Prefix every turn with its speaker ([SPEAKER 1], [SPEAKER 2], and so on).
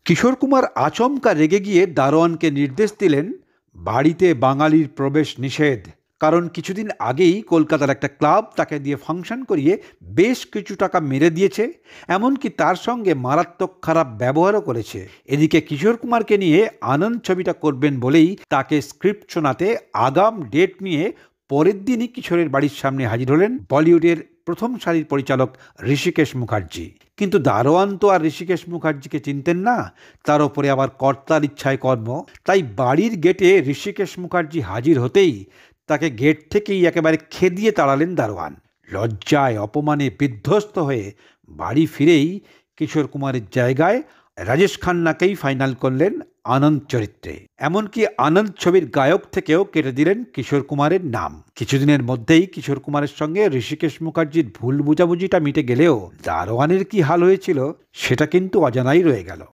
[SPEAKER 1] কিশোর কুমার আচমকা রেগে গিয়ে দারোয়ানকে নির্দেশ দিলেন, বাড়িতে বাঙালির প্রবেশ নিষেধ। কারণ কিছুদিন আগেই কলকাতার একটা ক্লাব তাকে দিয়ে ফাংশন করিয়ে বেশ কিছু টাকা মেরে দিয়েছে, এমনকি তার সঙ্গে মারাত্মক খারাপ ব্যবহারও করেছে। এদিকে কিশোর কুমারকে নিয়ে আনন্দ ছবিটা করবেন বলেই তাকে স্ক্রিপ্ট শোনাতে আগাম ডেট নিয়ে পরের দিনই কিশোরের বাড়ির সামনে হাজির হলেন বলিউডের প্রথম সারির পরিচালক ঋষিকেশ মুখার্জি। কিন্তু দারোয়ান তো আর ঋষিকেশ মুখার্জিকে চিনতেন না, তার ওপরে আবার কর্তার ইচ্ছায় কর্ম। তাই বাড়ির গেটে ঋষিকেশ মুখার্জি হাজির হতেই তাকে গেট থেকেই একেবারে খেদিয়ে তাড়ালেন দারোয়ান। লজ্জায় অপমানে বিধ্বস্ত হয়ে বাড়ি ফিরেই কিশোর কুমারের জায়গায় রাজেশ খান্নাকেই ফাইনাল করলেন আনন্দ চরিত্রে। এমনকি আনন্দ ছবির গায়ক থেকেও কেটে দিলেন কিশোর কুমারের নাম। কিছুদিনের মধ্যেই কিশোর কুমারের সঙ্গে ঋষিকেশ মুখার্জির ভুল বোঝাবুঝিটা মিটে গেলেও দারোয়ানের কি হাল হয়েছিল সেটা কিন্তু অজানাই রয়ে গেল।